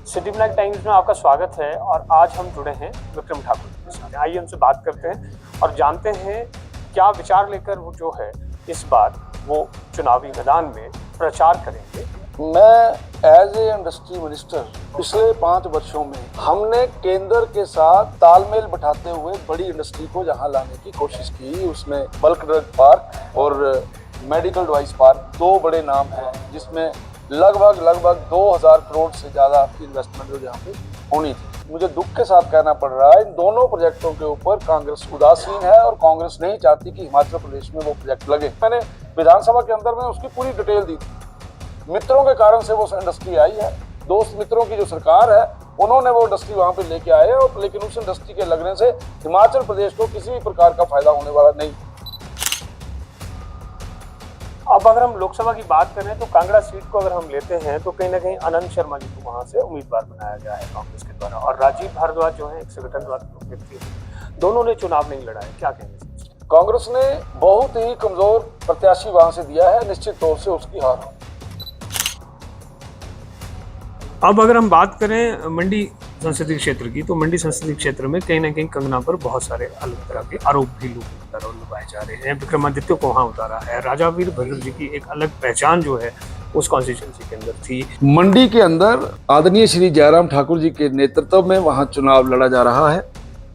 City black times में आपका स्वागत है और आज हम जुड़े हैं विक्रम ठाकुर जी के साथ। आइए उनसे बात करते हैं और जानते हैं क्या विचार लेकर वो जो है इस बार वो चुनावी मैदान में प्रचार करेंगे। मैं एज ए इंडस्ट्री मिनिस्टर पिछले 5 वर्षों में हमने केंद्र के साथ तालमेल बिठाते हुए बड़ी इंडस्ट्री को यहाँ लाने की कोशिश की। उसमें बल्क ड्रग पार्क और मेडिकल डिवाइस पार्क 2 बड़े नाम हैं, जिसमें लगभग 2000 करोड़ से ज़्यादा की इन्वेस्टमेंट जो यहाँ पे होनी थी। मुझे दुख के साथ कहना पड़ रहा है, इन दोनों प्रोजेक्टों के ऊपर कांग्रेस उदासीन है और कांग्रेस नहीं चाहती कि हिमाचल प्रदेश में वो प्रोजेक्ट लगे। मैंने विधानसभा के अंदर में उसकी पूरी डिटेल दी थी। मित्रों के कारण से वो इंडस्ट्री आई है, दोस्त मित्रों की जो सरकार है उन्होंने वो इंडस्ट्री वहाँ पे लेके आए हैं, और लेकिन उस इंडस्ट्री के लगने से हिमाचल प्रदेश को किसी भी प्रकार का फायदा होने वाला नहीं। अब अगर हम लोकसभा की बात करें तो कांगड़ा सीट को अगर हम लेते हैं तो कहीं ना कहीं आनंद शर्मा जी को वहां से उम्मीदवार बनाया गया है कांग्रेस के द्वारा, और राजीव भारद्वाज जो है एक संगठनवादी व्यक्ति है, दोनों ने चुनाव नहीं लड़ा है। क्या कहेंगे? कांग्रेस ने बहुत ही कमजोर प्रत्याशी वहां से दिया है, निश्चित तौर से उसकी हार हो। अब अगर हम बात करें मंडी संसदीय क्षेत्र की, तो मंडी संसदीय क्षेत्र में कहीं ना कहीं कंगना पर बहुत सारे अलग तरह के आरोप भी लोग लगाए जा रहे हैं। विक्रमादित्य को वहां उतारा है, राजा वीरभद्र जी की एक अलग पहचान जो है उस कॉन्स्टिट्यूंसी के अंदर थी। मंडी के अंदर आदरणीय श्री जयराम ठाकुर जी के नेतृत्व में वहां चुनाव लड़ा जा रहा है।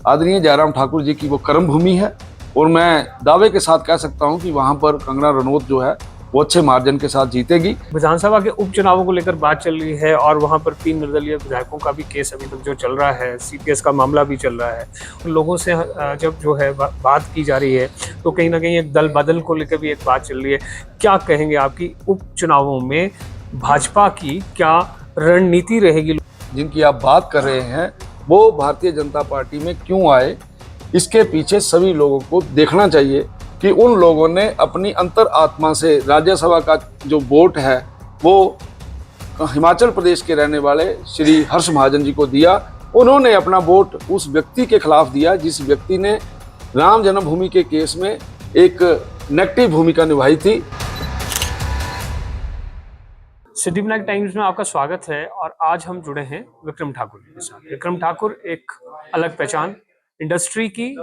आदरणीय जयराम ठाकुर जी की वो कर्म भूमि है, और मैं दावे के साथ कह सकता हूं कि वहां पर कंगना रनौत जो है वो अच्छे मार्जिन के साथ जीतेगी। विधानसभा के उपचुनावों को लेकर बात चल रही है और वहां पर 3 निर्दलीय विधायकों का भी केस अभी तक जो चल रहा है, सीपीएस का मामला भी चल रहा है। उन लोगों से जब जो है बात की जा रही है तो कहीं ना कहीं एक दल बदल को लेकर भी एक बात चल रही है। क्या कहेंगे, आपकी उपचुनावों में भाजपा की क्या रणनीति रहेगी? जिनकी आप बात कर रहे हैं वो भारतीय जनता पार्टी में क्यों आए, इसके पीछे सभी लोगों को देखना चाहिए कि उन लोगों ने अपनी अंतर आत्मा से राज्यसभा का जो वोट है वो हिमाचल प्रदेश के रहने वाले श्री हर्ष महाजन जी को दिया। उन्होंने अपना वोट उस व्यक्ति के खिलाफ दिया जिस व्यक्ति ने राम जन्मभूमि के केस में एक नेगेटिव भूमिका निभाई थी। सिटी ब्लैक टाइम्स में आपका स्वागत है और आज हम जुड़े हैं विक्रम ठाकुर जी के साथ। विक्रम ठाकुर एक अलग पहचान इंडस्ट्री की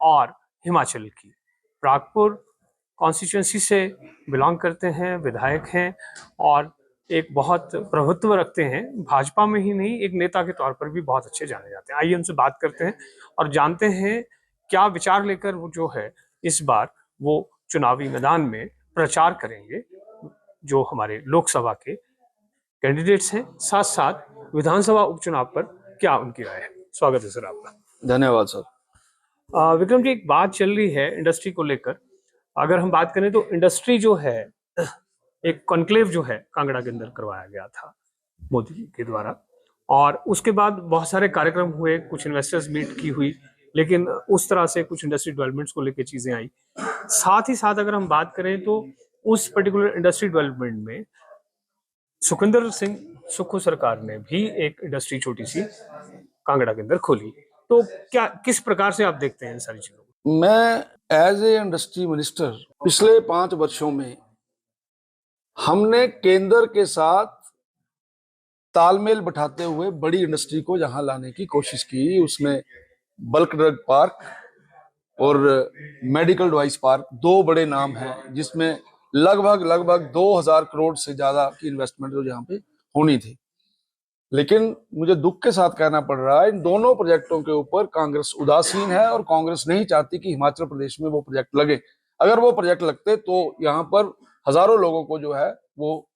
और हिमाचल की, प्रागपुर कॉन्स्टिट्यूंसी से बिलोंग करते हैं, विधायक हैं और एक बहुत प्रभुत्व रखते हैं। भाजपा में ही नहीं, एक नेता के तौर पर भी बहुत अच्छे जाने जाते हैं। आइए उनसे बात करते हैं और जानते हैं क्या विचार लेकर वो जो है इस बार वो चुनावी मैदान में प्रचार करेंगे। जो हमारे लोकसभा के कैंडिडेट्स हैं, साथ साथ विधानसभा उपचुनाव पर क्या उनकी राय है। स्वागत है सर आपका। धन्यवाद सर। विक्रम जी, एक बात चल रही है इंडस्ट्री को लेकर। अगर हम बात करें तो इंडस्ट्री जो है, एक कॉन्क्लेव जो है कांगड़ा के अंदर करवाया गया था मोदी जी के द्वारा, और उसके बाद बहुत सारे कार्यक्रम हुए, कुछ इन्वेस्टर्स मीट की हुई, लेकिन उस तरह से कुछ इंडस्ट्री डेवलपमेंट्स को लेकर चीजें आई। साथ ही साथ अगर हम बात करें तो उस पर्टिकुलर इंडस्ट्री डेवलपमेंट में सुखविंदर सिंह सुक्खू सरकार ने भी एक इंडस्ट्री छोटी सी कांगड़ा के अंदर खोली। तो क्या किस प्रकार से आप देखते हैं इन सारी चीजों को? मैं एज ए इंडस्ट्री मिनिस्टर पिछले 5 वर्षों में हमने केंद्र के साथ तालमेल बिठाते हुए बड़ी इंडस्ट्री को यहाँ लाने की कोशिश की। उसमें बल्क ड्रग पार्क और मेडिकल डिवाइस पार्क 2 बड़े नाम हैं, जिसमें लगभग 2000 करोड़ से ज्यादा की इन्वेस्टमेंट जो यहाँ पे होनी थी। लेकिन मुझे दुख के साथ कहना पड़ रहा है, इन दोनों प्रोजेक्टों के ऊपर कांग्रेस उदासीन है और कांग्रेस नहीं चाहती कि हिमाचल प्रदेश में वो प्रोजेक्ट लगे। अगर वो प्रोजेक्ट लगते तो यहाँ पर हजारों लोगों को जो है वो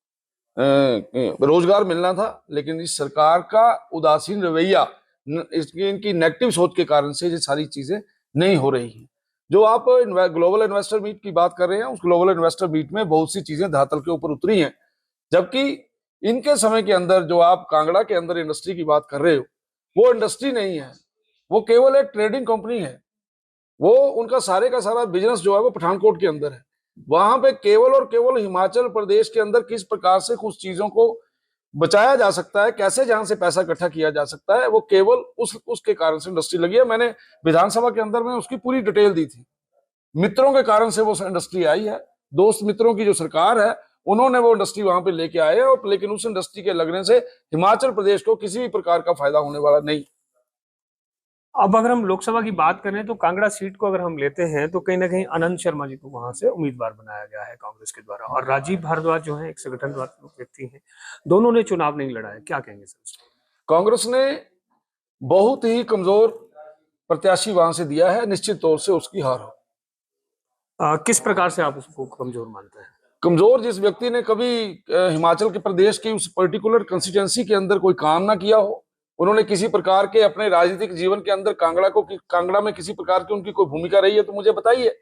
रोजगार मिलना था। लेकिन इस सरकार का उदासीन रवैया, इनकी नेगेटिव सोच के कारण से ये सारी चीजें नहीं हो रही हैं। जो आप ग्लोबल इन्वेस्टर मीट की बात कर रहे हैं, उस ग्लोबल इन्वेस्टर मीट में बहुत सी चीजें धरातल के ऊपर उतरी हैं, जबकि इनके समय के अंदर जो आप कांगड़ा के अंदर इंडस्ट्री की बात कर रहे हो वो इंडस्ट्री नहीं है, वो केवल एक ट्रेडिंग कंपनी है। वो उनका सारे का सारा बिजनेस जो है वो पठानकोट के अंदर है। वहां पे केवल और केवल हिमाचल प्रदेश के अंदर किस प्रकार से कुछ चीजों को बचाया जा सकता है, कैसे जहां से पैसा इकट्ठा किया जा सकता है, वो केवल उसके कारण से इंडस्ट्री लगी है। मैंने विधानसभा के अंदर में उसकी पूरी डिटेल दी थी। मित्रों के कारण से वो इंडस्ट्री आई है, दोस्त मित्रों की जो सरकार है उन्होंने वो इंडस्ट्री वहां पे लेके आए, और लेकिन उस इंडस्ट्री के लगने से हिमाचल प्रदेश को किसी भी प्रकार का फायदा होने वाला नहीं। अब अगर हम लोकसभा की बात करें तो कांगड़ा सीट को अगर हम लेते हैं तो कहीं ना कहीं आनंद शर्मा जी को वहां से उम्मीदवार बनाया गया है कांग्रेस के द्वारा, और राजीव भारद्वाज जो है एक संगठनवादी व्यक्ति हैं, दोनों ने चुनाव नहीं लड़ा है, क्या कहेंगे सर? कांग्रेस ने बहुत ही कमजोर प्रत्याशी वहां से दिया है, निश्चित तौर से उसकी हार हो। किस प्रकार से आप उसको कमजोर मानते हैं? कमजोर, जिस व्यक्ति ने कभी हिमाचल के प्रदेश की उस पर्टिकुलर कंस्टिट्यूंसी के अंदर कोई काम ना किया हो, उन्होंने किसी प्रकार के अपने राजनीतिक जीवन के अंदर कांगड़ा में किसी प्रकार की उनकी कोई भूमिका रही है तो मुझे बताइए।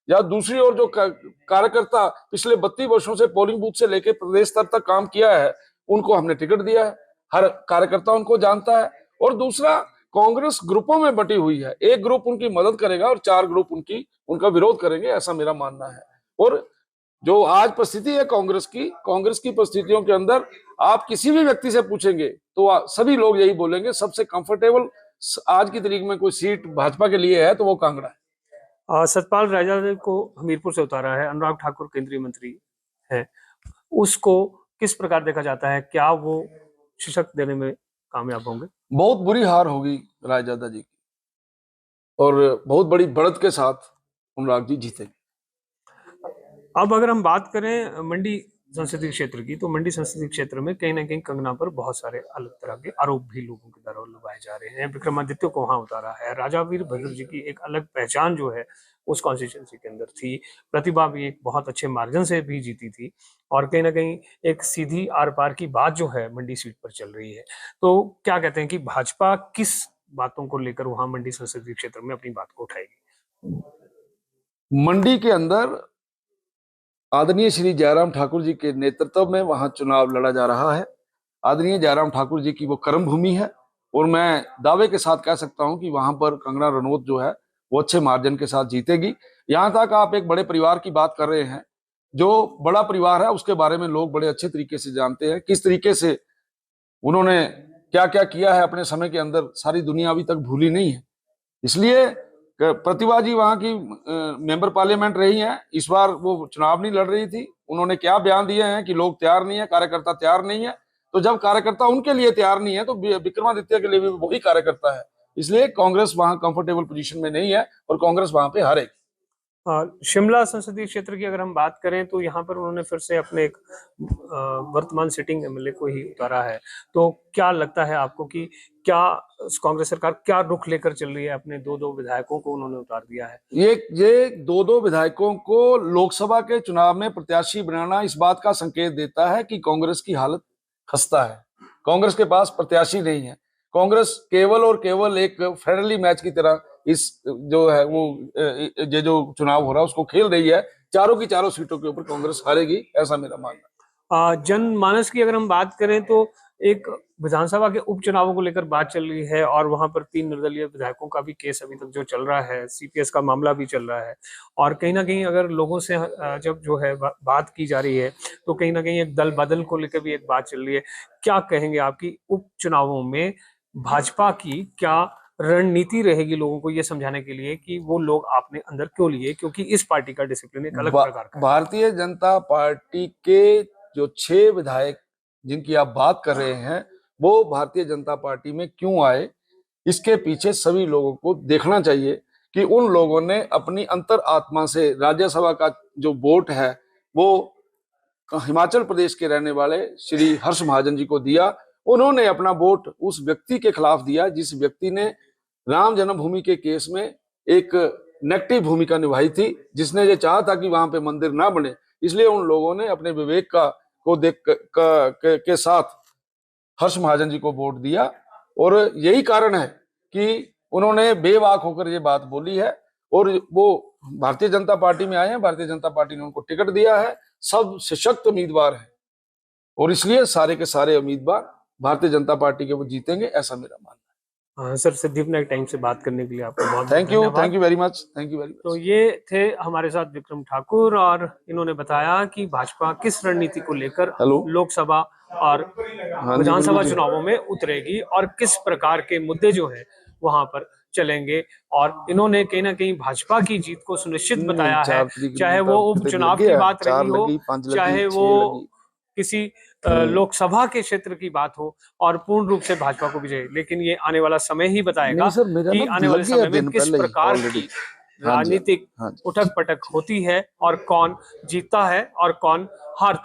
या दूसरी ओर जो कार्यकर्ता पिछले 32 वर्षों से पोलिंग बूथ से लेकर प्रदेश स्तर तक काम किया है, उनको हमने टिकट दिया है, हर कार्यकर्ता उनको जानता है। और दूसरा, कांग्रेस ग्रुपों में बटी हुई है, एक ग्रुप उनकी मदद करेगा और 4 ग्रुप उनका विरोध करेंगे, ऐसा मेरा मानना है। और जो आज परिस्थिति है कांग्रेस की परिस्थितियों के अंदर आप किसी भी व्यक्ति से पूछेंगे तो सभी लोग यही बोलेंगे, सबसे कंफर्टेबल आज की तारीख में कोई सीट भाजपा के लिए है तो वो कांगड़ा है। सतपाल रायजादा को हमीरपुर से उतारा है, अनुराग ठाकुर केंद्रीय मंत्री है, उसको किस प्रकार देखा जाता है? क्या वो शिक्षक देने में कामयाब होंगे? बहुत बुरी हार होगी रायजादा जी की, और बहुत बड़ी बढ़त के साथ अनुराग जी जीतेंगे। अब अगर हम बात करें मंडी संसदीय क्षेत्र की, तो मंडी संसदीय क्षेत्र में कहीं ना कहीं कंगना पर बहुत सारे अलग तरह के आरोप भी लोगों के द्वारा लगाए जा रहे हैं। विक्रमादित्य को वहां उतारा है, राजा वीरभद्र जी की एक अलग पहचान जो है उस कॉन्स्टिट्यूंसी के अंदर थी, प्रतिभा भी एक बहुत अच्छे मार्जिन से भी जीती थी, और कहीं ना कहीं एक सीधी आर पार की बात जो है मंडी सीट पर चल रही है। तो क्या कहते हैं कि भाजपा किस बातों को लेकर वहां मंडी संसदीय क्षेत्र में अपनी बात को उठाएगी? मंडी के अंदर आदरणीय श्री जयराम ठाकुर जी के नेतृत्व में वहां चुनाव लड़ा जा रहा है। आदरणीय जयराम ठाकुर जी की वो कर्म भूमि है, और मैं दावे के साथ कह सकता हूं कि वहां पर कंगना रनौत जो है वो अच्छे मार्जिन के साथ जीतेगी। यहां तक आप एक बड़े परिवार की बात कर रहे हैं, जो बड़ा परिवार है उसके बारे में लोग बड़े अच्छे तरीके से जानते हैं, किस तरीके से उन्होंने क्या क्या किया है अपने समय के अंदर, सारी दुनिया अभी तक भूली नहीं है। इसलिए प्रतिभा जी वहां की मेंबर पार्लियामेंट रही हैं, इस बार वो चुनाव नहीं लड़ रही थी। उन्होंने क्या बयान दिए हैं कि लोग तैयार नहीं है, कार्यकर्ता तैयार नहीं है, तो जब कार्यकर्ता उनके लिए तैयार नहीं है तो विक्रमादित्य के लिए भी वही कार्यकर्ता है। इसलिए कांग्रेस वहां कंफर्टेबल पोजीशन में नहीं है और कांग्रेस वहां पे हारेगी। शिमला संसदीय क्षेत्र की अगर हम बात करें तो यहाँ पर उन्होंने फिर से अपने एक वर्तमान सिटिंग एमएलए को ही उतारा है, तो क्या लगता है आपको कि क्या कांग्रेस सरकार क्या रुख लेकर चल रही है? अपने 2 विधायकों को उन्होंने उतार दिया है। ये 2 विधायकों को लोकसभा के चुनाव में प्रत्याशी बनाना इस बात का संकेत देता है कि कांग्रेस की हालत खस्ता है। कांग्रेस के पास प्रत्याशी नहीं है। कांग्रेस केवल और केवल एक फ्रेंडली मैच की तरह इस जो है वो ये जो चुनाव हो रहा है उसको खेल रही है। चारों की चारों सीटों के ऊपर कांग्रेस हारेगी, ऐसा मेरा मानना है। जनमानस की अगर हम बात करें तो एक विधानसभा के उपचुनावों को लेकर बात चल रही है, और वहां पर 3 निर्दलीय विधायकों का भी केस अभी तक जो चल रहा है, सीपीएस का मामला भी चल रहा है, और कहीं ना कहीं अगर लोगों से जब जो है बात की जा रही है तो कहीं ना कहीं एक दल बदल को लेकर भी एक बात चल रही है। क्या कहेंगे आपकी उपचुनावों में भाजपा की क्या रणनीति रहेगी लोगों को ये समझाने के लिए कि वो लोग आपने अंदर क्यों लिए, क्योंकि इस पार्टी का डिसिप्लिन एक अलग प्रकार का है? भारतीय जनता पार्टी के जो 6 विधायक जिनकी आप बात कर रहे हैं वो भारतीय जनता पार्टी में क्यों आए, इसके पीछे सभी लोगों को देखना चाहिए कि उन लोगों ने अपनी अंतर आत्मा से राज्यसभा का जो वोट है वो हिमाचल प्रदेश के रहने वाले श्री हर्ष महाजन जी को दिया। उन्होंने अपना वोट उस व्यक्ति के खिलाफ दिया जिस व्यक्ति ने राम जन्मभूमि के केस में एक नेगेटिव भूमिका निभाई थी, जिसने ये चाहा था कि वहां पे मंदिर ना बने। इसलिए उन लोगों ने अपने विवेक को देख के साथ हर्ष महाजन जी को वोट दिया, और यही कारण है कि उन्होंने बेबाक होकर ये बात बोली है। और वो भारतीय जनता पार्टी में आए हैं, भारतीय जनता पार्टी ने उनको टिकट दिया है, सब सशक्त उम्मीदवार हैं, और इसलिए सारे के सारे उम्मीदवार भारतीय जनता पार्टी के वो जीतेंगे, ऐसा मेरा मानना है। सर, सिद्धिविनायक नायक टाइम से बात करने के लिए आपको बहुत थैंक यू वेरी मच। तो ये थे हमारे साथ विक्रम ठाकुर, और इन्होंने बताया कि भाजपा किस रणनीति को लेकर लोकसभा और विधानसभा चुनावों में उतरेगी और किस प्रकार के मुद्दे जो है वहां पर चलेंगे। और इन्होंने कहीं ना कहीं भाजपा की जीत को सुनिश्चित बताया है, 4 तरीक चाहे ਨੂੰ वो ਤਾਂ उपचुनाव ਲੱਗੇ की ਆ, बात 4 रही हो, ਲੱਗੀ, 5 ਲੱਗੀ, चाहे 6 वो ਲੱਗੀ। किसी लोकसभा के क्षेत्र की बात हो, और पूर्ण रूप से भाजपा को विजय। लेकिन ये आने वाला समय ही बताएगा नहीं सर, मेरा कि ना आने वाले लगे समय में दिन किस पहले ही प्रकार ऑलरेडी। की हाँ जी, राजनीतिक हाँ जी। उठक पटक होती है और कौन जीतता है और कौन हारता है।